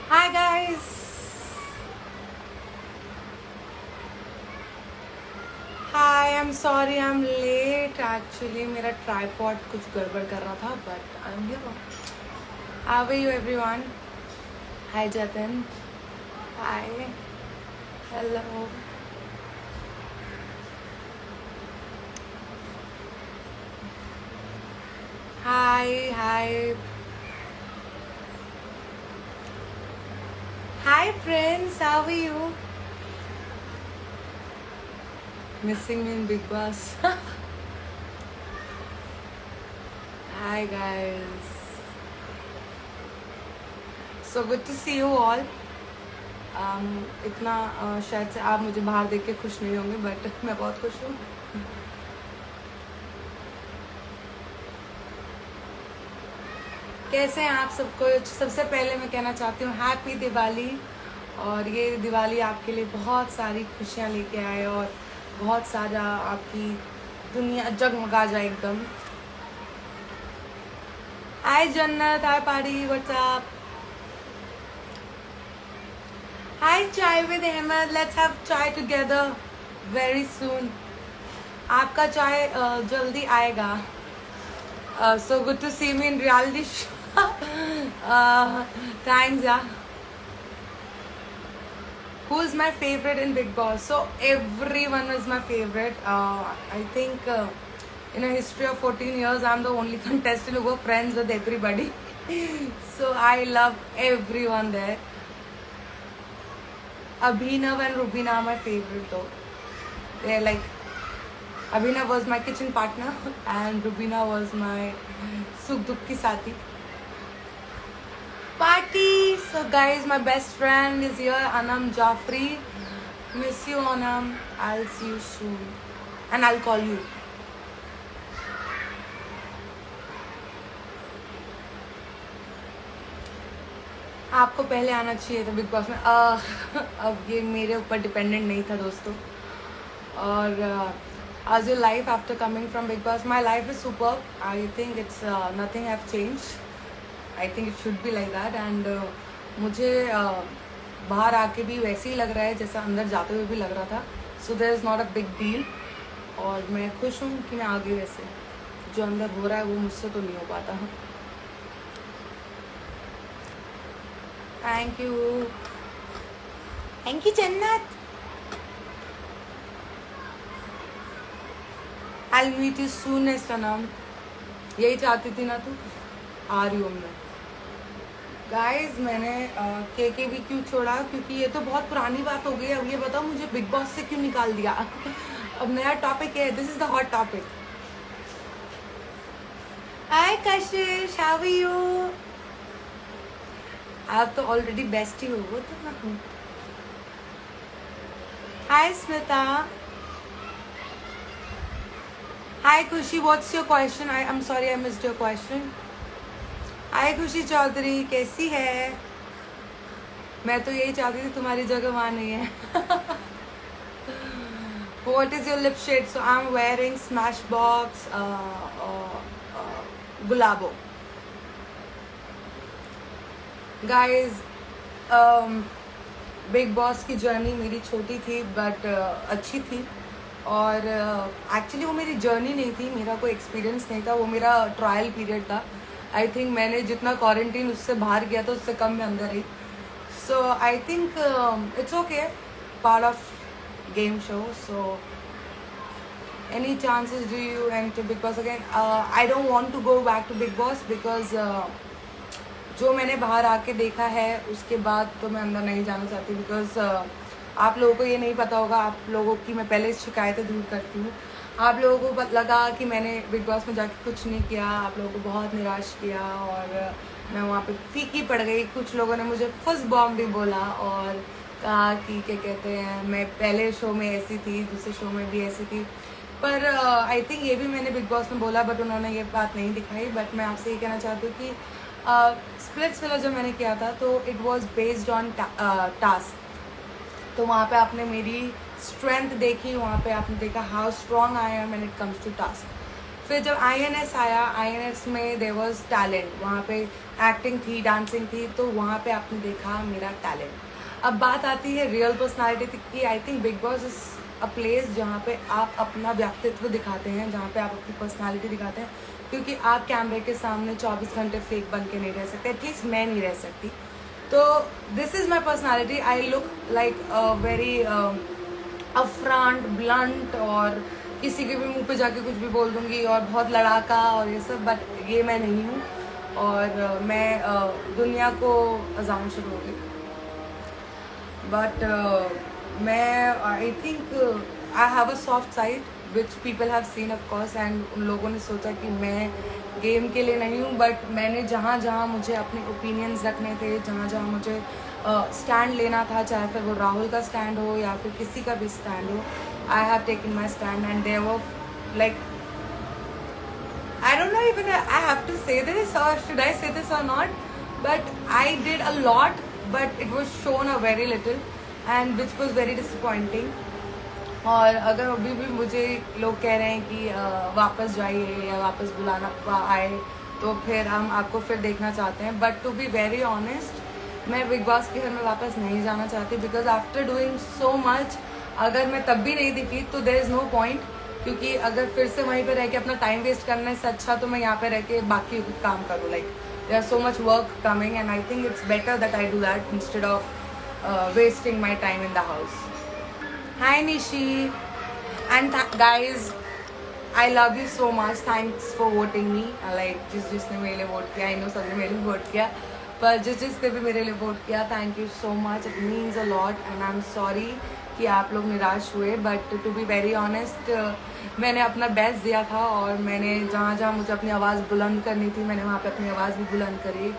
Hi guys. Hi, I'm sorry I'm late. Actually, मेरा tripod कुछ गड़बड़ कर रहा था, but I'm here. How are you everyone? Hi Jatin. Hi. Hello. Hi. Hi. Hi friends. How are you? Missing me in Big Boss. Hi guys. So good to see you all. इतना शायद से आप मुझे बाहर देख के खुश नहीं होंगे, बट मैं बहुत खुश हूँ. कैसे हैं आप सबको? सबसे पहले मैं कहना चाहती हूँ हैप्पी दिवाली. और ये दिवाली आपके लिए बहुत सारी खुशियाँ लेके आए और बहुत सारा आपकी दुनिया जगमगा जाए एकदम. हाय जन्नत. हाय पारी. व्हाट्सअप. हाय चाय विद अहमद. लेट्स हैव चाय टुगेदर वेरी सून. आपका चाय जल्दी आएगा. So good to see me in reality show. Thanks, yeah. Who is my favorite in Big Boss? So everyone is my favorite. I think in a history of 14 years, I'm the only contestant who were friends with everybody. So I love everyone there. Abhinav and Rubina are my favorite though. They're like, Abhinav was my kitchen partner and Rubina was my sukh dukh ki saathi. Party! So guys, my best friend is here, Anam Jafri. Miss you, Anam. I'll see you soon. And I'll call you. आपको पहले आना चाहिए था big boss में. अब ये मेरे ऊपर डिपेंडेंट नहीं था दोस्तों. और how's your life after coming from Big Boss? My life is superb. I think it's nothing have changed. I think it should be like that. And मुझे बाहर आके भी वैसे ही लग रहा है जैसा अंदर जाते हुए भी लग रहा था. So there is not a big deal. और मैं खुश हूँ कि मैं आ गई. वैसे जो अंदर हो रहा है वो मुझसे तो नहीं हो पाता. Thank you. थैंक यू जन्नत. I'll meet you soonest Anam. यही चाहती थी ना तू. आ रही हूँ मैं. गाइज मैंने के भी क्यों छोड़ा? क्योंकि ये तो बहुत पुरानी बात हो गई. अब ये बताओ मुझे बिग बॉस से क्यों निकाल दिया? अब नया टॉपिक है. This is the hot topic. Hi Kashish. How are you? आप तो ऑलरेडी बेस्ट ही हो. वो तो मैं हूँ. हाय Smita. Hi Khushi. What's your question? I am sorry I missed your question. Hi Khushi Chaudhary. कैसी है? मैं तो यही चाहती थी तुम्हारी जगह वहाँ नहीं है. What is your lip shade? So I'm wearing Smashbox Gulabo. Guys, big boss की जर्नी मेरी छोटी थी बट अच्छी थी. और एक्चुअली वो मेरी जर्नी नहीं थी. मेरा कोई एक्सपीरियंस नहीं था. वो मेरा ट्रायल पीरियड था. आई थिंक मैंने जितना क्वारंटीन उससे बाहर गया था उससे कम मैं अंदर ही. So I think it's okay. Part of game show. So any chances do you enter Big Boss again? I don't want to go back to Big Boss because जो मैंने बाहर आके देखा है उसके बाद तो मैं अंदर नहीं जाना चाहती. बिकॉज आप लोगों को ये नहीं पता होगा. आप लोगों की मैं पहले शिकायतें दूर करती हूँ. आप लोगों को लगा कि मैंने बिग बॉस में जाके कुछ नहीं किया. आप लोगों को बहुत निराश किया और मैं वहाँ पे फीकी पड़ गई. कुछ लोगों ने मुझे फर्स्ट बॉम्ब भी बोला और कहा कि क्या कहते हैं मैं पहले शो में ऐसी थी, दूसरे शो में भी ऐसी थी. पर आई थिंक ये भी मैंने बिग बॉस में बोला बट उन्होंने ये बात नहीं दिखाई. बट मैं आपसे ये कहना चाहती हूँ कि स्प्लिट्स वाला जब मैंने किया था तो it was based on task. तो वहाँ पे आपने मेरी स्ट्रेंथ देखी. वहाँ पे आपने देखा how strong I am when it comes to task. फिर जब INS आया, INS में देयर वाज टैलेंट, वहाँ पे एक्टिंग थी, डांसिंग थी, तो वहाँ पे आपने देखा मेरा टैलेंट। अब बात आती है रियल पर्सनालिटी की। I think big boss is a place जहाँ पे आप अपना व्यक्तित्व दिखाते हैं, जहाँ पे आप अपनी पर्सनालिटी दिखाते हैं, क्योंकि आप कैमरे के सामने 24 घंटे फेक बन के नहीं रह सकते, एटलीस्ट मैं नहीं रह सकती। तो this is my personality. I look like very upfront, blunt, और किसी के भी मुंह पे जाके कुछ भी बोल दूंगी, और बहुत लड़ाका और ये सब, बट ये मैं नहीं हूँ। और मैं दुनिया को अजान शुरू हो गई, बट मैं I think I have a soft side which people have seen of course, and उन लोगों ने सोचा कि मैं गेम के लिए नहीं हूँ, बट मैंने जहाँ जहाँ मुझे अपने ओपिनियंस रखने थे, जहाँ जहाँ मुझे स्टैंड लेना था, चाहे फिर वो राहुल का स्टैंड हो या फिर किसी का भी स्टैंड हो, I have taken my stand, and there were like, I don't know even I have to say this or should I say this or not, but I did a lot, but it was shown a very little, and which was very disappointing. और अगर अभी भी मुझे लोग कह रहे हैं कि वापस जाइए या वापस बुलाना आए, तो फिर हम आपको फिर देखना चाहते हैं, but to be very honest मैं बिग बॉस के घर में वापस नहीं जाना चाहती, because after doing so much, अगर मैं तब भी नहीं दिखी तो देयर इज़ नो पॉइंट, क्योंकि अगर फिर से वहीं पे रह के अपना टाइम वेस्ट करने से अच्छा तो मैं यहाँ पे रह के बाकी काम करूँ। Like there are so much work coming, and I think it's better that I do that instead of wasting my time in the house. Hi Nishi, and guys I love you so much, thanks for voting me. Like जिसने मेरे लिए vote किया, I know सबने मेरे लिए vote किया, पर जिसने भी मेरे लिए वोट किया, thank you so much, it means a lot, and I am sorry कि आप लोग निराश हुए, but to be very honest मैंने अपना बेस्ट दिया था, और मैंने जहाँ जहाँ मुझे अपनी आवाज़ बुलंद करनी थी मैंने वहाँ पे अपनी आवाज़ भी बुलंद करी,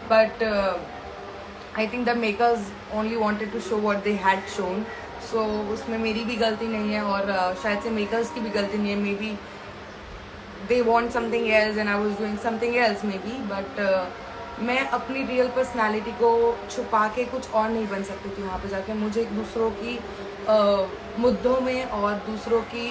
but I think the makers only wanted to show what they had shown, so उसमें मेरी भी गलती नहीं है, और शायद से मेकर्स की भी गलती नहीं है, may be they want something else and I was doing something else may be, but मैं अपनी रियल पर्सनालिटी को छुपा के कुछ और नहीं बन सकती थी वहाँ पे जाके। मुझे दूसरों की मुद्दों में और दूसरों की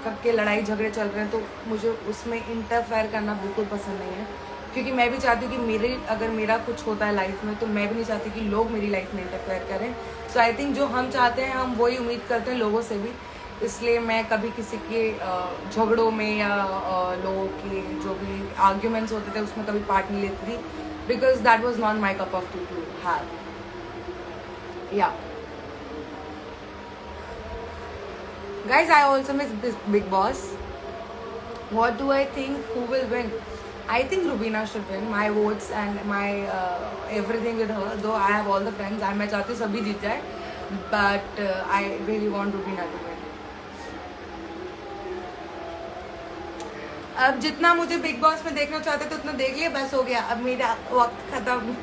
करके लड़ाई झगड़े चल रहे हैं, तो मुझे उसमें इंटरफेयर करना बिल्कुल पसंद नहीं है, क्योंकि मैं भी चाहती हूँ कि अगर मेरा कुछ होता है लाइफ में, तो मैं भी नहीं चाहती कि लोग मेरी लाइफ में इंटरफेयर करें। सो आई थिंक जो हम चाहते हैं हम वही उम्मीद करते हैं लोगों से भी, इसलिए मैं कभी किसी के झगड़ों में या लोगों के जो भी आर्ग्यूमेंट्स होते थे उसमें कभी पार्ट नहीं लेती थी, because that was not my cup of tea to have. Yeah. Guys, I also miss Big Boss. What do I think? Who will win? I think Rubina should win. My votes and my everything with her. Though I have all the friends, मैं चाहती हूँ सभी जीत जाए, but I really want Rubina to win. अब जितना मुझे big boss में देखना चाहते थे उतना देख लिया, बस हो गया, अब मेरा वक्त खत्म।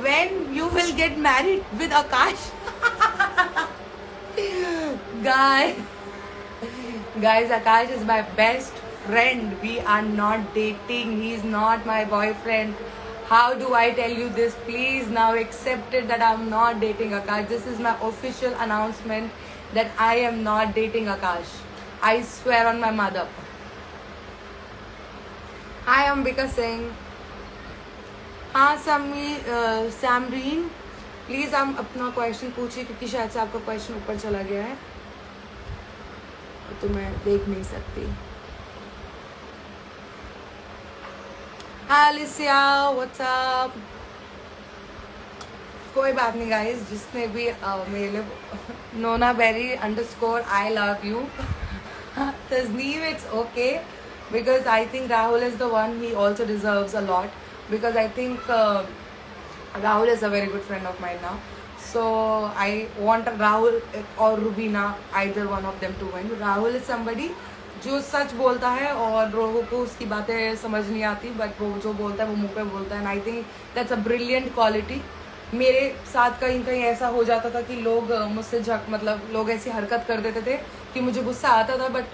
When you will get married with Akash? Guys, Akash is my best friend. We are not dating. He is not my boyfriend. How do I tell you this? Please now accept it that I'm not dating Akash. This is my official announcement that I am not dating Akash. I swear on my mother. Hi Ambika Singh. हाँ सैमरीन, please आप अपना question पूछिए, क्योंकि शायद से आपका question ऊपर चला गया है तो मैं देख नहीं सकती। हाय अलिसिया, व्हाट्स अप? कोई बात नहीं गाइस, जिसने भी मेरे लिए नोना berry _ I love you. Tasneem, it's okay, because I think Rahul is the one, he also deserves a lot, because I think Rahul is a very good friend of mine now, so I want Rahul or Rubina, either one of them to win. Rahul is somebody जो सच बोलता है और लोगों को उसकी बातें समझ नहीं आती, बट वो जो बोलता है वो मुंह पे बोलता है, and I think that's a brilliant quality. मेरे साथ कहीं कहीं ऐसा हो जाता था कि लोग मुझसे मतलब लोग ऐसी हरकत कर देते थे कि मुझे गुस्सा आता था, बट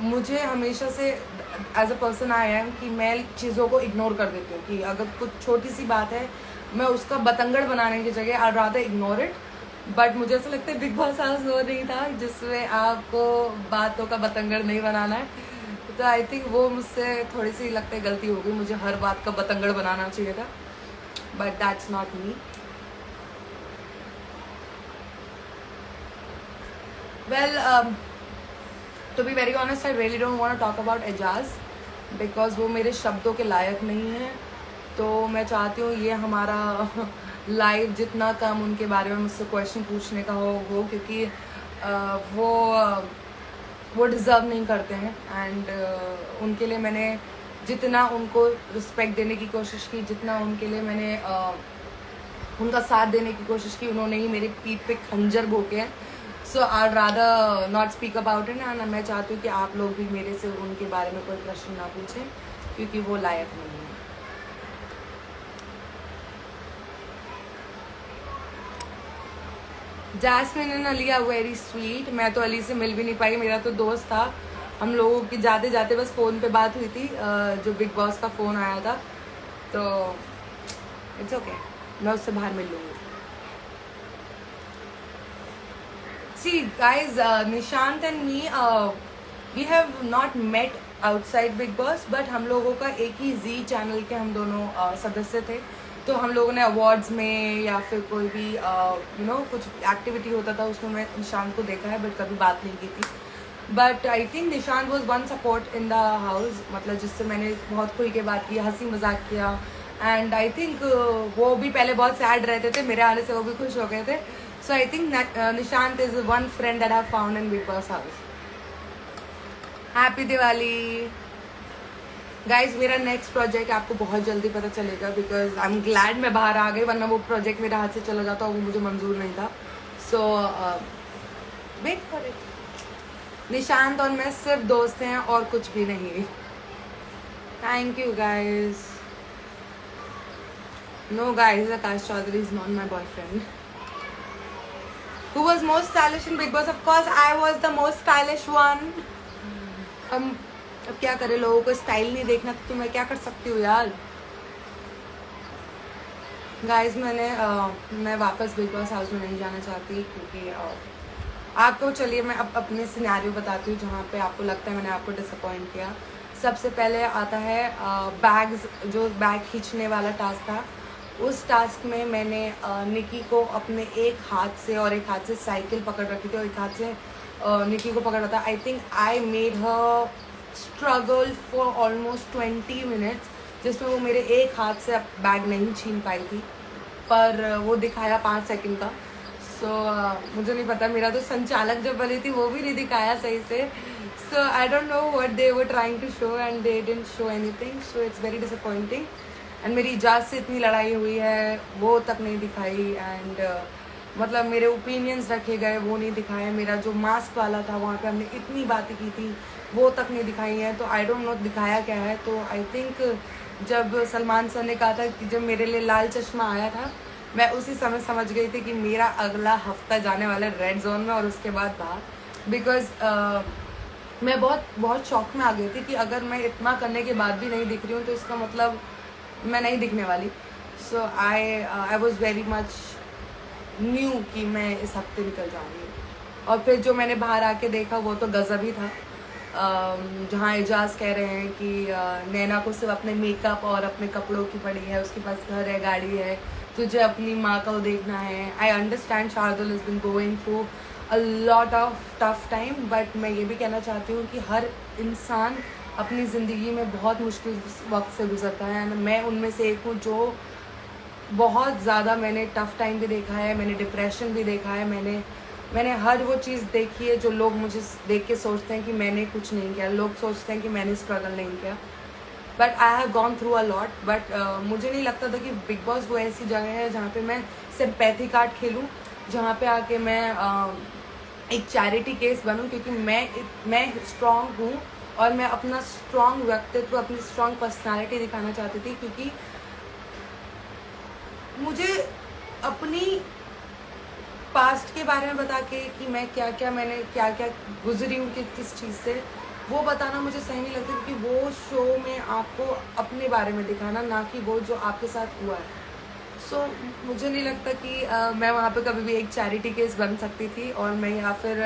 मुझे हमेशा से एज अ पर्सन आया है कि मैं चीज़ों को इग्नोर कर देती हूँ, कि अगर कुछ छोटी सी बात है मैं उसका बतंगड़ बनाने की जगह I rather ignore it, but मुझे ऐसा लगता है बिग बॉस हाउस वो नहीं था जिसमें आपको बातों का बतंगड़ नहीं बनाना है। तो आई थिंक वो मुझसे थोड़ी सी लगता है गलती हो गई, मुझे हर बात का बतंगड़ बनाना चाहिए था, but that's not me. Well, to be very honest, I really don't want to talk about Ejaz because वो मेरे शब्दों के लायक नहीं है। तो मैं चाहती हूँ ये हमारा लाइव जितना कम उनके बारे में मुझसे क्वेश्चन पूछने का हो क्योंकि वो डिज़र्व नहीं करते हैं। एंड उनके लिए मैंने जितना उनको रिस्पेक्ट देने की कोशिश की, जितना उनके लिए मैंने उनका साथ देने की कोशिश की, उन्होंने ही मेरी पीठ पे खंजर भोंके हैं। So I rather not speak about it. And मैं चाहती हूँ कि आप लोग भी मेरे से उनके बारे में कोई प्रश्न ना पूछें क्योंकि वो लायक नहीं है। Jasmin and Aliya very sweet. मैं तो अली से मिल भी नहीं पाई, मेरा तो दोस्त था। हम लोगों की जाते जाते बस फ़ोन पे बात हुई थी, जो बिग बॉस का फ़ोन आया था, तो इट्स ओके, मैं उससे बाहर मिल लूँगी। See guys, Nishant and me we have not met outside Bigg Boss, but हम लोगों का एक ही जी चैनल के हम दोनों सदस्य थे। तो हम लोगों ने अवार्ड्स में या फिर कोई भी कुछ एक्टिविटी होता था उसमें मैं निशांत को देखा है, बट कभी बात नहीं की थी। But I think Nishant was one support in the house, मतलब जिससे मैंने बहुत खुल के बात की, हंसी मजाक किया। एंड आई थिंक वो भी पहले बहुत सैड रहते थे, मेरे आने से वो भी खुश हो गए थे। So I think Nishant is one friend that I have found in Bigg Boss house. Happy Diwali guys. मेरा नेक्स्ट प्रोजेक्ट आपको बहुत जल्दी पता चलेगा बिकॉज आई एम ग्लैड मैं बाहर आ गई, वरना वो प्रोजेक्ट मेरे हाथ से चला जाता, वो मुझे मंजूर नहीं था। So wait for it. Nishant और मैं सिर्फ दोस्त हैं और कुछ भी नहीं। Thank you guys. No guys, Aakash Chaudhary is not my boyfriend. Who was most stylish in Big Boss? Of course, I was the most stylish one. अब क्या करें, लोगों को स्टाइल नहीं देखना तो मैं क्या कर सकती हूँ यार। गाइस, मैं वापस बिग बॉस हाउस में नहीं जाना चाहती क्योंकि आपको चलिए मैं अब अपने सिनेरियो बताती हूँ जहाँ पे आपको लगता है मैंने आपको डिसअपॉइंट किया। सबसे पहले आता है बैग्स, जो बैग खींचने वाला टास्क था। उस टास्क में मैंने निकी को अपने एक हाथ से और एक हाथ से साइकिल पकड़ रखी थी और एक हाथ से निकी को पकड़ रहा था। I think I made her struggle for almost 20 minutes, जिसमें वो मेरे एक हाथ से बैग नहीं छीन पाई थी, पर वो दिखाया 5 सेकंड का। सो मुझे नहीं पता, मेरा तो संचालक जब बनी थी वो भी नहीं दिखाया सही से। So I don't know what they were trying to show and they didn't show anything, so it's very disappointing. And मेरी इजाज़ से इतनी लड़ाई हुई है वो तक नहीं दिखाई। एंड मतलब मेरे ओपिनियंस रखे गए वो नहीं दिखाए। मेरा जो मास्क वाला था वहाँ पे हमने इतनी बातें की थी वो तक नहीं दिखाई हैं। तो आई डोंट नो दिखाया क्या है। तो आई थिंक जब सलमान सर ने कहा था कि जब मेरे लिए लाल चश्मा आया था, मैं उसी समय समझ गई थी कि मेरा अगला हफ्ता जाने वाला है रेड जोन में और उसके बाद बाहर। बिकॉज मैं बहुत शौक में आ गई थी कि अगर मैं इतना करने के बाद भी नहीं दिख रही हूँ तो इसका मतलब मैं नहीं दिखने वाली। So I was very much knew कि मैं इस हफ्ते निकल जाऊँगी। और फिर जो मैंने बाहर आके देखा वो तो गज़ब ही था, जहाँ एजाज कह रहे हैं कि नैना को सिर्फ अपने मेकअप और अपने कपड़ों की पड़ी है, उसके पास घर है, गाड़ी है, तुझे अपनी माँ को देखना है। I understand Shardul is been going through a lot of tough time, but मैं ये भी कहना चाहती हूँ कि हर इंसान अपनी ज़िंदगी में बहुत मुश्किल वक्त से गुजरता है। मैं उनमें से एक हूँ जो बहुत ज़्यादा, मैंने टफ़ टाइम भी देखा है, मैंने डिप्रेशन भी देखा है, मैंने हर वो चीज़ देखी है जो लोग मुझे देख के सोचते हैं कि मैंने कुछ नहीं किया। लोग सोचते हैं कि मैंने स्ट्रगल नहीं किया, but I have gone through a lot. But मुझे नहीं लगता था कि बिग बॉस वो ऐसी जगह है जहाँ पे मैं सिंपैथी कार्ड खेलूँ, जहाँ पे आके मैं एक चैरिटी केस बनूँ, क्योंकि मैं स्ट्रॉन्ग हूँ और मैं अपना स्ट्रॉन्ग व्यक्तित्व, अपनी स्ट्रॉन्ग पर्सनालिटी दिखाना चाहती थी। क्योंकि मुझे अपनी पास्ट के बारे में बता के कि मैंने क्या क्या गुजरी हूँ किस चीज़ से, वो बताना मुझे सही नहीं लगता। क्योंकि वो शो में आपको अपने बारे में दिखाना, ना कि वो जो आपके साथ हुआ है। सो मुझे नहीं लगता कि मैं वहाँ पे कभी भी एक चैरिटी केस बन सकती थी और मैं या फिर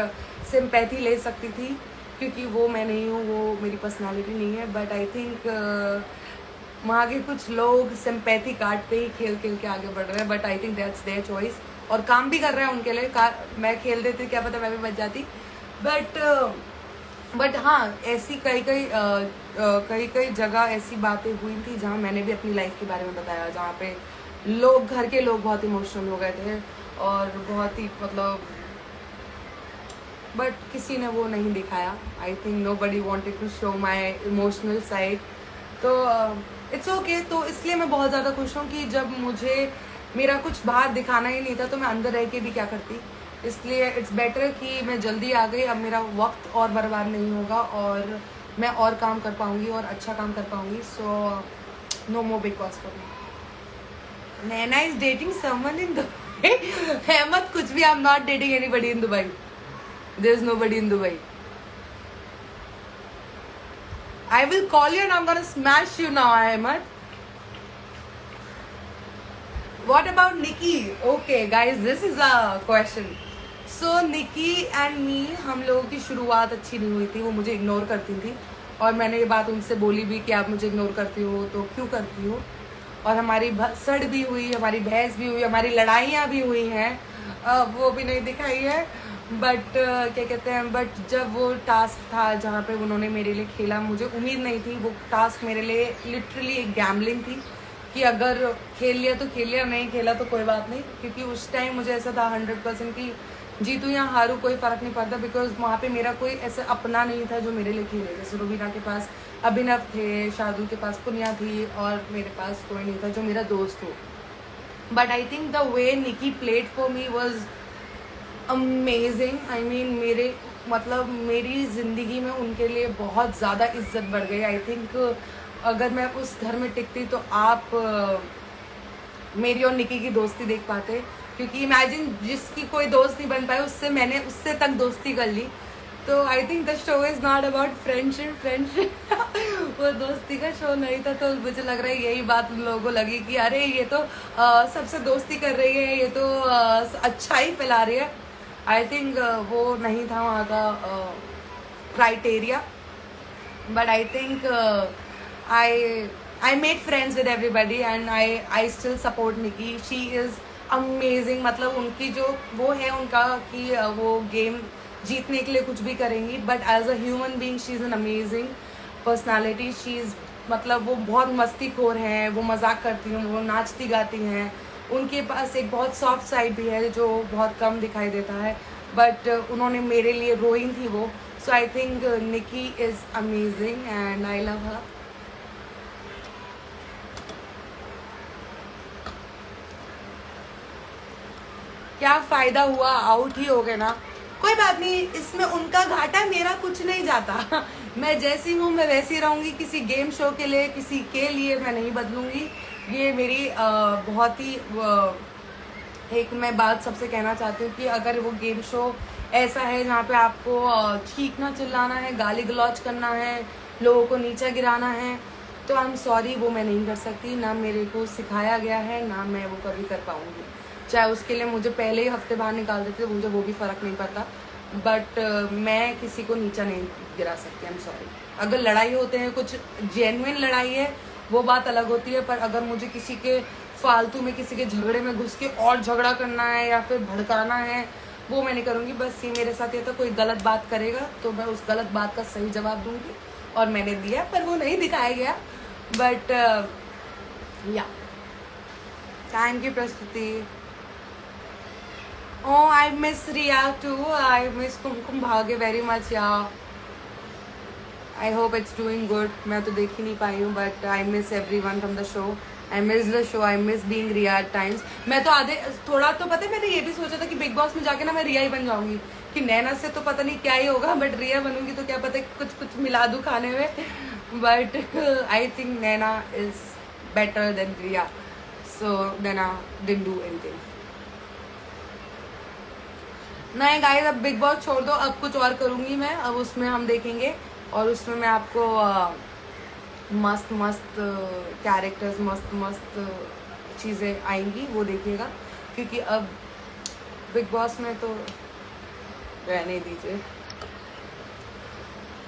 सिंपैथी ले सकती थी, क्योंकि वो मैं नहीं हूँ, वो मेरी पर्सनालिटी नहीं है। बट आई थिंक वहाँ के कुछ लोग सिंपैथी कार्ड पे ही खेल खेल के आगे बढ़ रहे हैं, but I think that's their choice, और काम भी कर रहे हैं उनके लिए। मैं खेल देती, क्या पता मैं भी बच जाती। बट हाँ, ऐसी कई कई जगह ऐसी बातें हुई थी जहाँ मैंने भी अपनी लाइफ के बारे में बताया, जहाँ पे घर के लोग बहुत इमोशनल हो गए थे और बहुत ही मतलब, बट किसी ने वो नहीं दिखाया। I think nobody wanted to show my emotional side, तो इट्स ओके। तो इसलिए मैं बहुत ज़्यादा खुश हूँ कि जब मुझे मेरा कुछ बाहर दिखाना ही नहीं था तो मैं अंदर रह के भी क्या करती। इसलिए इट्स बेटर कि मैं जल्दी आ गई, अब मेरा वक्त और बर्बाद नहीं होगा और मैं और काम कर पाऊँगी और अच्छा काम कर पाऊँगी। So no more Bigg Boss for me. Naina is dating someone in Dubai. Ahmed कुछ भी, I am not dating anybody in Dubai. There is nobody in Dubai. I will call you and I'm gonna smash you now, Ahmed. What about Nikki? Okay, guys, this is a question. So Nikki and me, हम लोगों की शुरुआत अच्छी नहीं हुई थी। वो मुझे इग्नोर करती थी और मैंने ये बात उनसे बोली भी कि आप मुझे इग्नोर करती हो तो क्यों करती हो। और हमारी सड़ भी हुई, हमारी बहस भी हुई, हमारी लड़ाइयाँ भी हुई हैं, वो भी नहीं दिखाई है। बट क्या कहते हैं, बट जब वो टास्क था जहाँ पे उन्होंने मेरे लिए खेला, मुझे उम्मीद नहीं थी। वो टास्क मेरे लिए लिटरली एक गैम्बलिंग थी कि अगर खेल लिया तो खेल लिया, नहीं खेला तो कोई बात नहीं। क्योंकि उस टाइम मुझे ऐसा था 100% कि जीतू या हारू कोई फ़र्क नहीं पड़ता, बिकॉज वहाँ पे मेरा कोई ऐसा अपना नहीं था जो मेरे लिए खेले। जैसे रुबीना के पास अभिनव थे, शार्दुल के पास पुनिया थी और मेरे पास कोई नहीं था जो मेरा दोस्त हो। But I think the way Nikki played for me was amazing. I mean मेरी ज़िंदगी में उनके लिए बहुत ज़्यादा इज्जत बढ़ गई। आई थिंक अगर मैं उस घर में टिकती तो आप मेरी और निकी की दोस्ती देख पाते, क्योंकि इमेजिन जिसकी कोई दोस्त नहीं बन पाए उससे मैंने उससे तक दोस्ती कर ली। तो I think the show is not about friendship वो दोस्ती का शो नहीं था। तो मुझे लग रहा है यही बात उन लोगों को लगी कि अरे ये तो सबसे दोस्ती कर रही है, ये तो अच्छा ही फैला रही है। आई थिंक वो नहीं था वहाँ का criteria. But I think I made friends with everybody and I still support Nikki. She is amazing. मतलब उनकी जो वो है उनका कि वो गेम जीतने के लिए कुछ भी करेंगी, but as a human being she is an amazing personality. She is मतलब वो बहुत मस्तीखोर हैं, वो मजाक करती हैं, वो नाचती गाती हैं। उनके पास एक बहुत सॉफ्ट साइड भी है जो बहुत कम दिखाई देता है, बट उन्होंने मेरे लिए रोइंग थी वो। So I think Nikki is amazing and I love her. क्या फ़ायदा हुआ, आउट ही हो गए ना, कोई बात नहीं, इसमें उनका घाटा, मेरा कुछ नहीं जाता। मैं जैसी हूँ मैं वैसी रहूँगी। किसी गेम शो के लिए, किसी के लिए मैं नहीं बदलूँगी। ये मेरी बहुत ही एक मैं बात सबसे कहना चाहती हूँ कि अगर वो गेम शो ऐसा है जहाँ पे आपको चीखना चिल्लाना है, गाली गलौज करना है, लोगों को नीचा गिराना है, तो आई एम सॉरी, वो मैं नहीं कर सकती। ना मेरे को सिखाया गया है, ना मैं वो कभी कर पाऊँगी। चाहे उसके लिए मुझे पहले ही हफ्ते बाहर निकाल देते, मुझे वो भी फ़र्क नहीं पड़ता। बट मैं किसी को नीचा नहीं गिरा सकती। आई एम सॉरी। अगर लड़ाई होते हैं, कुछ जेन्युइन लड़ाई है, वो बात अलग होती है। पर अगर मुझे किसी के फालतू में किसी के झगड़े में घुस के और झगड़ा करना है या फिर भड़काना है, वो मैं नहीं करूँगी। बस ये मेरे साथ ये तो कोई गलत बात करेगा तो मैं उस गलत बात का सही जवाब दूँगी, और मैंने दिया, पर वो नहीं दिखाया गया। बट या थैंक यू प्रस्तुति। Oh, I miss Riya too. I miss Kumkum Bhagya very much. Yeah. I hope it's doing good. मैं तो देख ही नहीं पाई हूँ, but I miss everyone from the show. I miss the show. I miss being Riya at times. मैं तो आधे थोड़ा तो पता है, मैंने ये भी सोचा था कि बिग बॉस में जाके ना मैं रिया ही बन जाऊंगी, कि नैना से तो पता नहीं क्या ही होगा, बट रिया बनूंगी तो क्या पता कुछ मिला दूँ खाने में। But I think Naina is better than Riya. So Naina didn't do anything. नहीं गाइस, अब बिग बॉस छोड़ दो, अब कुछ और करूँगी मैं। अब उसमें हम देखेंगे और उसमें मैं आपको मस्त मस्त कैरेक्टर्स, मस्त मस्त चीज़ें आएंगी वो देखिएगा, क्योंकि अब बिग बॉस में तो रहने दीजिए।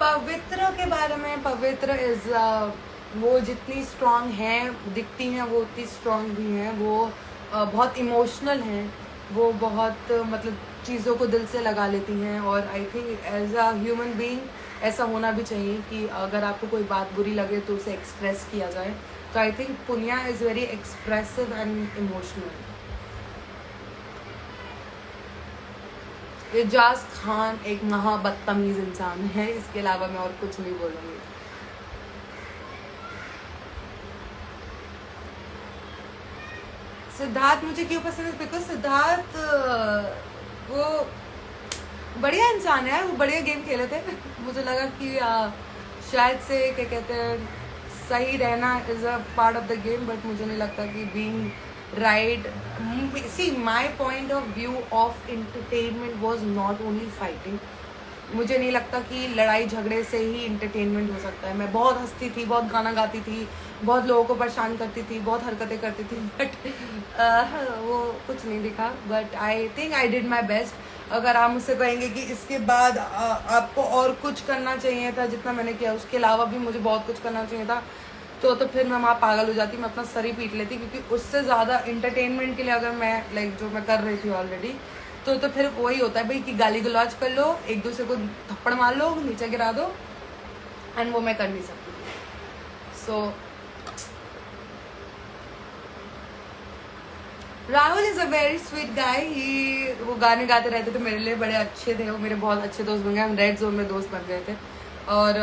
पवित्र के बारे में, पवित्र इज वो जितनी स्ट्रांग हैं दिखती हैं वो उतनी स्ट्रांग भी हैं। वो बहुत इमोशनल हैं, वो बहुत मतलब चीज़ों को दिल से लगा लेती हैं। और I think as a human being ऐसा होना भी चाहिए कि अगर आपको कोई बात बुरी लगे तो उसे एक्सप्रेस किया जाए। तो I think Punia is very expressive and emotional. Ejaz Khan एक महाबदतमीज इंसान है, इसके अलावा मैं और कुछ नहीं बोलूँगी। सिद्धार्थ मुझे क्यों पसंद है? बिकॉज सिद्धार्थ वो बढ़िया इंसान है, वो बढ़िया गेम खेले थे। मुझे लगा कि शायद से क्या कहते हैं सही रहना is a part of the game, but मुझे नहीं लगता कि being right. See my point of view of entertainment was not only fighting. मुझे नहीं लगता कि लड़ाई झगड़े से ही इंटरटेनमेंट हो सकता है। मैं बहुत हंसती थी, बहुत गाना गाती थी, बहुत लोगों को परेशान करती थी, बहुत हरकतें करती थी, बट वो कुछ नहीं दिखा। But I think I did my best. अगर आप मुझसे कहेंगे कि इसके बाद आपको और कुछ करना चाहिए था जितना मैंने किया, उसके अलावा भी मुझे बहुत कुछ करना चाहिए था, तो फिर मैं वहाँ पागल हो जाती, मैं अपना सर ही पीट लेती। क्योंकि उससे ज़्यादा इंटरटेनमेंट के लिए अगर मैं लाइक जो मैं कर रही थी ऑलरेडी, तो फिर वही होता है भाई कि गाली गलौज कर लो, एक दूसरे को थप्पड़ मार लो, नीचे गिरा दो, एंड वो मैं कर नहीं सकती। So Rahul is a very sweet guy. He वो गाने गाते रहते थे, मेरे लिए बड़े अच्छे थे, वो मेरे बहुत अच्छे दोस्त बन गए। हम रेड जोन में दोस्त बन गए थे, और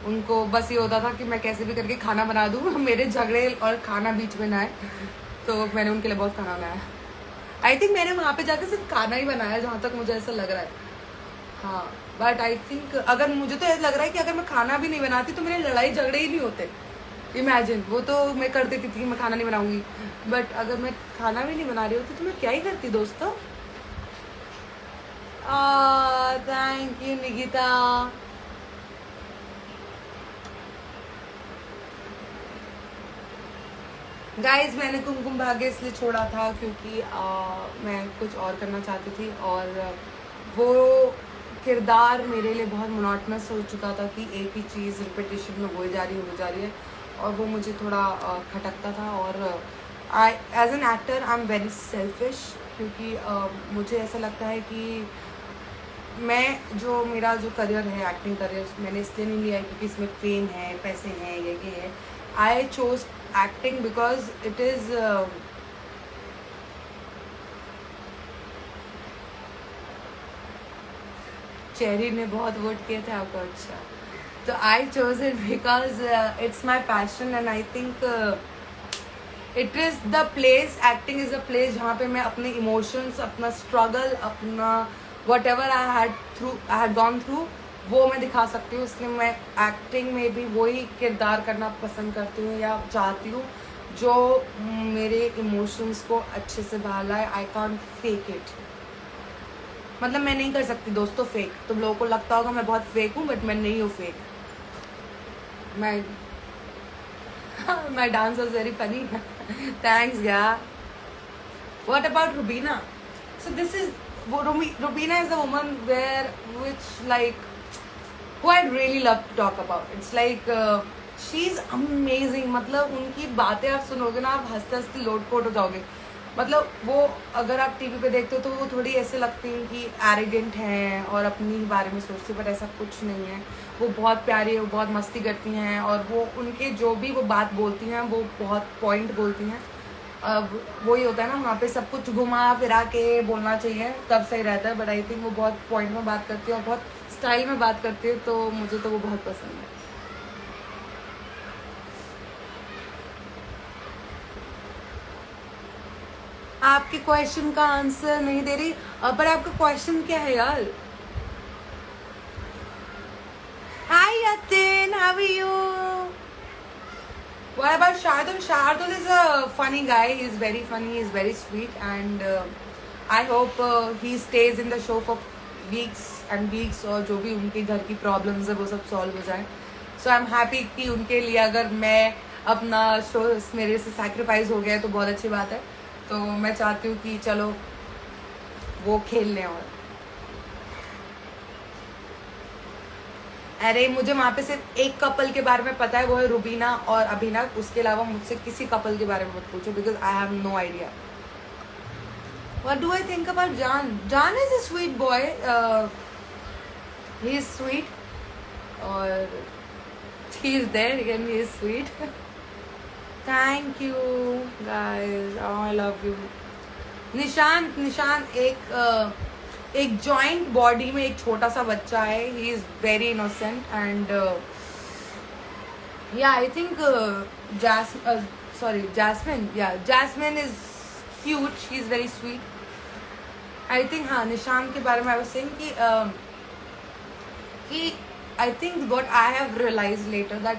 उनको बस ये होता था कि मैं कैसे भी करके खाना बना दूँ, मेरे झगड़े और खाना बीच में ना आए। तो मैंने उनके लिए बहुत खाना बनाया। आई थिंक मैंने वहाँ पे जाकर सिर्फ खाना ही बनाया, जहाँ तक मुझे ऐसा लग रहा है। हाँ, बट आई थिंक अगर मुझे तो ऐसा लग रहा है कि अगर मैं खाना भी नहीं बनाती तो मेरे लड़ाई झगड़े ही नहीं होते। इमेजिन, वो तो मैं कर देती थी कि मैं खाना नहीं बनाऊंगी, बट अगर मैं खाना भी नहीं बना रही होती तो मैं क्या ही करती दोस्तों। Thank you Nikita. गाइज मैंने कुमकुम भाग्य इसलिए छोड़ा था क्योंकि मैं कुछ और करना चाहती थी, और वो किरदार मेरे लिए बहुत मोनोटनस हो चुका था कि एक ही चीज़ रिपीटेशन में हो जा रही है, और वो मुझे थोड़ा खटकता था। और I as an actor I am very selfish, क्योंकि मुझे ऐसा लगता है कि मैं जो मेरा जो करियर है, एक्टिंग करियर, मैंने इसलिए नहीं लिया है क्योंकि इसमें फेम है, पैसे हैं, ये है। I chose acting because it is cherry ने बहुत वोट किए थे आपको। अच्छा, तो I chose it because it's my passion, and I think it is the place, acting is the place जहाँ पे मैं अपने इमोशंस, अपना स्ट्रगल, अपना what ever I had gone through, वो मैं दिखा सकती हूँ। इसलिए मैं एक्टिंग में भी वही किरदार करना पसंद करती हूँ या चाहती हूँ जो मेरे इमोशंस को अच्छे से बाहर लाए। आई कॉन्ट फेक इट, मतलब मैं नहीं कर सकती दोस्तों फेक। तुम लोगों को लगता होगा मैं बहुत फेक हूँ, बट मैं नहीं हूँ fake. My dance was very funny. Thanks, yeah. What about Rubina? So this is Rubina is the woman who I'd really love to talk about. It's like she's amazing. मतलब उनकी बातें आप सुनोगे ना, आप हंसते हंसते लोटपोट हो जाओगे। मतलब वो अगर आप टीवी पे देखते हो तो वो थोड़ी ऐसे लगती हैं कि एरोगेंट हैं और अपनी ही बारे में सोचती है, बट ऐसा कुछ नहीं है। वो बहुत प्यारी है, वो बहुत मस्ती करती हैं, और वो उनके जो भी वो बात बोलती हैं वो बहुत पॉइंट बोलती हैं। अब वही होता है ना, वहाँ पे सब कुछ घुमा फिरा के बोलना चाहिए तब सही रहता है, बट आई थिंक वो बहुत पॉइंट में बात करती है और बहुत स्टाइल में बात करती है, तो मुझे तो वो बहुत पसंद है। आपके क्वेश्चन का आंसर नहीं दे रही, पर आपका क्वेश्चन क्या है यार? Hi Yatin, how are you? What about Shardul? Shardul is a funny guy. He's very funny. He's very sweet, and I hope he stays in the show for weeks and weeks. और जो भी उनके घर की problems है वो सब solve हो जाए। So I'm happy कि उनके लिए अगर मैं अपना शो मेरे से सैक्रिफाइस हो गया है तो बहुत अच्छी बात है। तो मैं चाहती हूँ कि चलो वो खेल लें। और अरे मुझे वहाँ पे सिर्फ एक कपल के बारे में पता है, वो है रुबीना और अभिनव। उसके अलावा मुझसे किसी कपल के बारे में मत पूछो because I have no idea. What do I think about Jan? Jan is a sweet boy. He is sweet. और he is there again. He is sweet. Thank you guys. Oh, I love you. निशान एक joint body में एक छोटा सा बच्चा है। He is very innocent and yeah I think Jasmin is cute, she is very sweet. I think हाँ निशान के बारे में आई वाज सेइंग कि I think what I have realized later that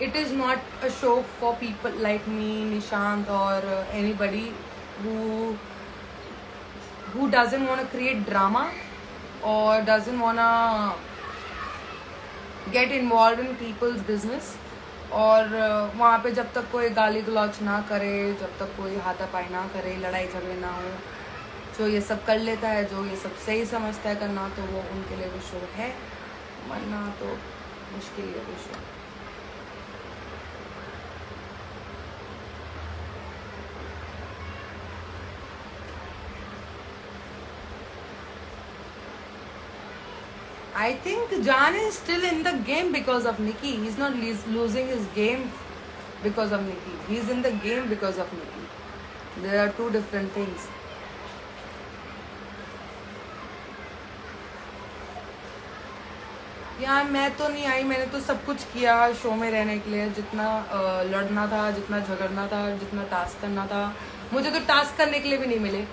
it is not a show for people like me, Nishant और anybody who doesn't want to create drama or doesn't want to get involved in people's business। और वहाँ पे जब तक कोई गाली गलौच ना करे, जब तक कोई हाथापाई ना करे, लड़ाई झगड़े ना हो, जो ये सब कर लेता है, जो ये सब सही समझता है करना, तो वो उनके लिए वो शो है, वरना तो मुश्किल है वो show. I think Jan is still in the game because of Nikki. He's not losing his game because of Nikki. He's in the game because of Nikki. There are two different things. यार मैं तो नहीं आई, मैंने तो सब कुछ किया show में रहने के लिए, जितना लड़ना था, जितना झगड़ना था, जितना टास्क करना था। मुझे तो टास्क करने के लिए भी नहीं मिले,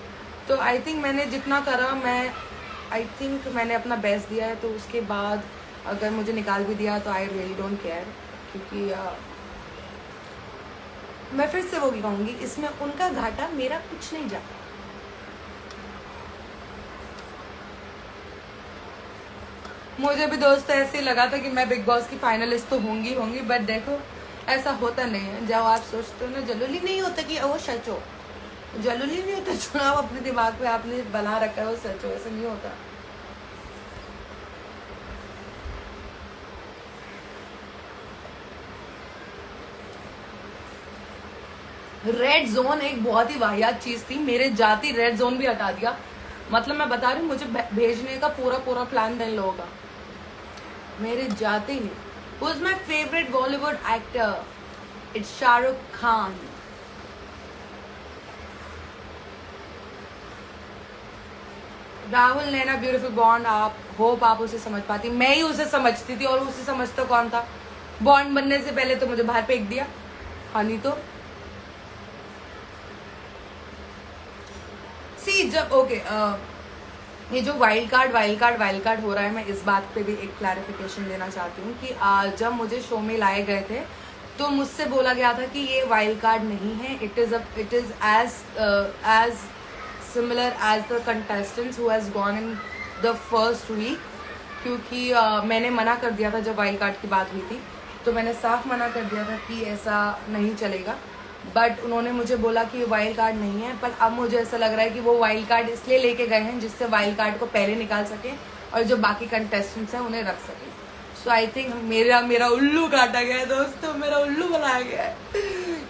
तो आई थिंक मैंने जितना करा, आई थिंक मैंने अपना बेस्ट दिया है। तो उसके बाद अगर मुझे निकाल भी दिया तो आई रियली डोंट केयर, क्योंकि मैं फिर से वो भी कहूँगी, इसमें उनका घाटा, मेरा कुछ नहीं जाता। मुझे भी दोस्त ऐसे लगा था कि मैं बिग बॉस की फाइनलिस्ट तो होंगी, बट देखो ऐसा होता नहीं है। जब आप सोचते हो ना, जरूरी नहीं होता कि वो सच हो, जरूरी नहीं होता चुनाव अपने दिमाग पे आपने बना रखा है वो सच हो, ऐसा नहीं होता। रेड जोन एक बहुत ही वाहियात चीज थी, मेरे जाती रेड जोन भी हटा दिया। मतलब मैं बता रही हूँ, मुझे भेजने का पूरा प्लान था इन लोगों का, मेरे जाते ही नहीं। Who is my favorite Bollywood actor? It's Shahrukh Khan. Rahul Naina beautiful bond, आप उसे समझ पाती। मैं ही उसे समझती थी, और उसे समझता कौन था? बॉन्ड बनने से पहले तो मुझे बाहर फेंक दिया। हाँ नहीं तो सी जब ओके ये जो वाइल्ड कार्ड हो रहा है, मैं इस बात पे भी एक क्लैरिफिकेशन देना चाहती हूँ कि जब मुझे शो में लाए गए थे तो मुझसे बोला गया था कि ये वाइल्ड कार्ड नहीं है, it is as similar as the contestants who has gone in the first week. क्योंकि मैंने मना कर दिया था, जब वाइल्ड कार्ड की बात हुई थी तो मैंने साफ मना कर दिया था कि ऐसा नहीं चलेगा। बट उन्होंने मुझे बोला कि वाइल्ड कार्ड नहीं है, पर अब मुझे ऐसा लग रहा है कि वो वाइल्ड कार्ड इसलिए लेके गए हैं जिससे वाइल्ड कार्ड को पहले निकाल सके और जो बाकी कंटेस्टेंट्स हैं उन्हें रख सके। सो आई थिंक मेरा उल्लू काटा गया है दोस्तों, मेरा उल्लू बनाया गया है।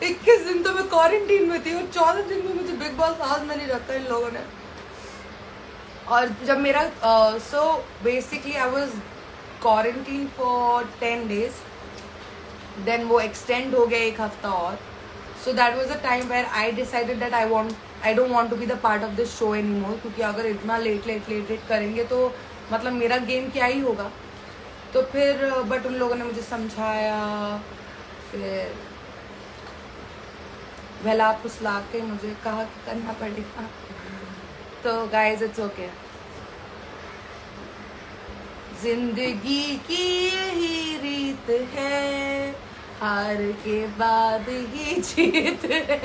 21 दिन तो मैं क्वारंटीन में थी और 14 दिन में मुझे बिग बॉस हाउस में नहीं रखा इन लोगों ने। और जब मेरा so basically I was quarantine for 10 days, then वो एक्सटेंड हो गया 1 हफ्ता और। So that was the time where I decided that I don't want to be the part of this show anymore, क्योंकि अगर इतना लेट करेंगे तो मतलब मेरा गेम क्या ही होगा। तो फिर बट उन लोगों ने मुझे समझाया, फिर भला फुसला के मुझे कहा कि करना पड़ेगा। तो गाइज इट्स ओके, जिंदगी की यही रीत है, हार के बाद ही जीत है।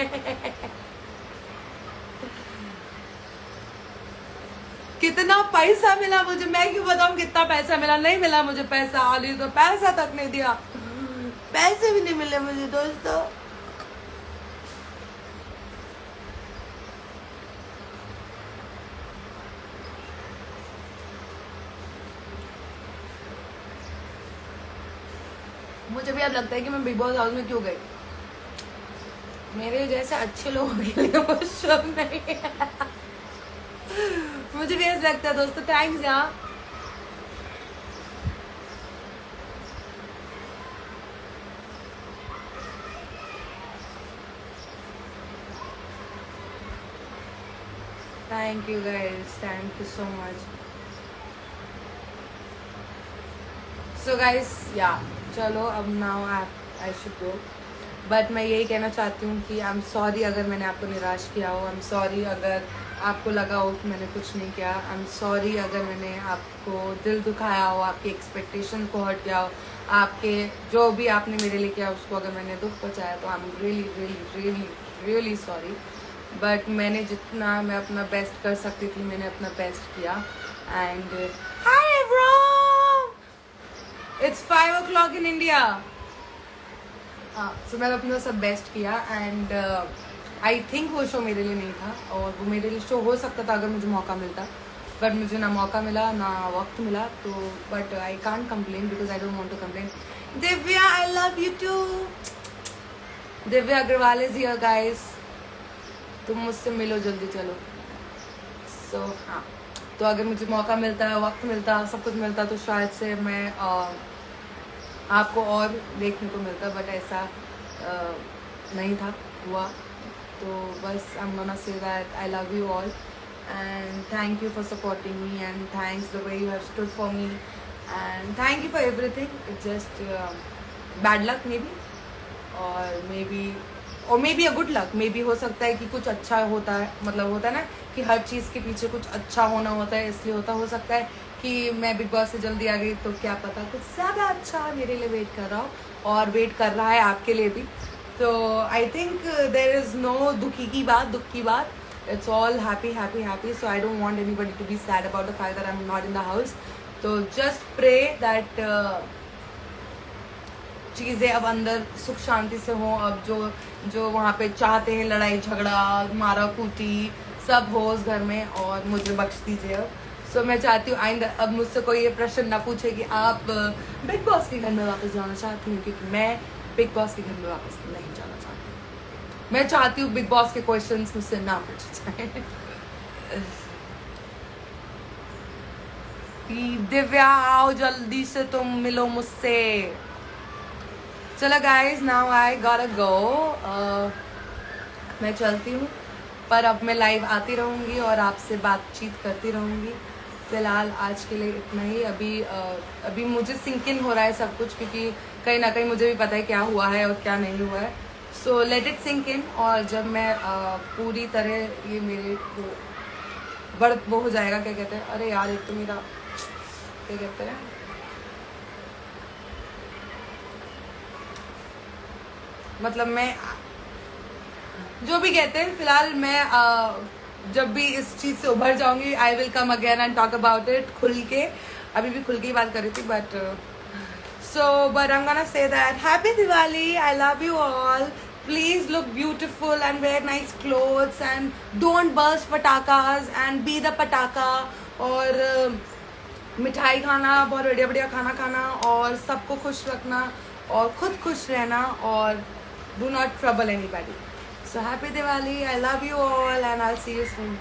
कितना पैसा मिला मुझे, मैं क्यों बताऊं कितना पैसा मिला? नहीं मिला मुझे पैसा, आली तो पैसा तक नहीं दिया। पैसे भी नहीं मिले मुझे दोस्तों। मुझे भी अब लगता है कि मैं बिग बॉस हाउस में क्यों गई। मेरे जैसे अच्छे लोगों के लिए वो शो नहीं है। मुझे भी ऐसा लगता है दोस्तों। थैंक्स यार। Thank you guys, thank you so much. So guys या चलो अब now I should go. But मैं यही कहना चाहती हूँ कि आई एम सॉरी अगर मैंने आपको निराश किया हो। आई एम सॉरी अगर आपको लगा हो कि मैंने कुछ नहीं किया। आई एम सॉरी अगर मैंने आपको दिल दुखाया हो, आपकी एक्सपेक्टेशन को हर्ट किया हो, आपके जो भी आपने मेरे लिए किया उसको अगर मैंने दुख पहुँचाया तो I am really really really really sorry. But मैंने जितना मैं अपना बेस्ट कर सकती थी मैंने अपना बेस्ट किया। And hi everyone, it's 5 o'clock in India. हाँ, सो मैंने अपना सब बेस्ट किया। एंड आई थिंक वो शो मेरे लिए नहीं था, और वो मेरे लिए शो हो सकता था अगर मुझे मौका मिलता। बट मुझे ना मौका मिला ना वक्त मिला, तो but I can't complain because I don't want to complain. Divya, I love you too. Divya Agarwal is here guys, तुम मुझसे मिलो जल्दी, चलो। सो हाँ, तो अगर मुझे मौका मिलता, वक्त मिलता, सब कुछ मिलता तो शायद से मैं आपको और देखने को मिलता। बट ऐसा नहीं था, हुआ। तो बस I am gonna say that I love you all and thank you for supporting me and thanks the way you have stood for me and thank you for everything. It's just bad luck maybe, और maybe a good luck. Maybe हो सकता है कि कुछ अच्छा होता है, मतलब होता है ना कि हर चीज़ के पीछे कुछ अच्छा होना होता है, इसलिए होता हो सकता है कि मैं बिग बॉस से जल्दी आ गई तो क्या पता कुछ ज़्यादा अच्छा मेरे लिए वेट कर रहा हो और वेट कर रहा है आपके लिए भी। तो I think there is no दुख की बात। It's all happy happy happy. So I don't want anybody to be sad about the fact that I am not in the house. तो जस्ट प्रे दैट चीज़ें अब अंदर सुख शांति से हों। अब जो वहाँ पे चाहते हैं लड़ाई झगड़ा मारा कूटी सब हो उस घर में, और मुझे बख्श दीजिए अब। सो मैं चाहती हूँ आइंदा अब मुझसे कोई ये प्रश्न ना पूछे कि आप बिग बॉस के घर में वापस जाना चाहती हूँ, क्योंकि मैं बिग बॉस के घर में वापस नहीं जाना चाहती। मैं चाहती हूँ बिग बॉस के क्वेश्चंस मुझसे ना पूछे जाए। दिव्या आओ जल्दी से, तुम मिलो मुझसे। चलो गाइज, नाउ आई गॉटा गो। मैं चलती हूँ, पर अब मैं लाइव आती रहूँगी और आपसे बातचीत करती रहूँगी। फ़िलहाल आज के लिए इतना ही। अभी मुझे सिंक इन हो रहा है सब कुछ, क्योंकि कहीं ना कहीं मुझे भी पता है क्या हुआ है और क्या नहीं हुआ है। So let it sink in, और जब मैं पूरी तरह ये मेरे को वो हो जाएगा, क्या कहते हैं, अरे यार एक तो मेरा क्या कहते हैं, मतलब मैं जो भी कहते हैं, फिलहाल मैं जब भी इस चीज़ से उभर जाऊंगी I will come again and talk about it खुल के। अभी भी खुल के ही बात कर रही थी, but I am gonna say that happy Diwali, I love you all. Please look beautiful and wear nice clothes and don't burst patakhas and be the patakha. और मिठाई खाना, बहुत बढ़िया बढ़िया खाना खाना, और सबको खुश रखना और खुद खुश रहना, और do not trouble anybody. So happy Diwali, I love you all and I'll see you soon.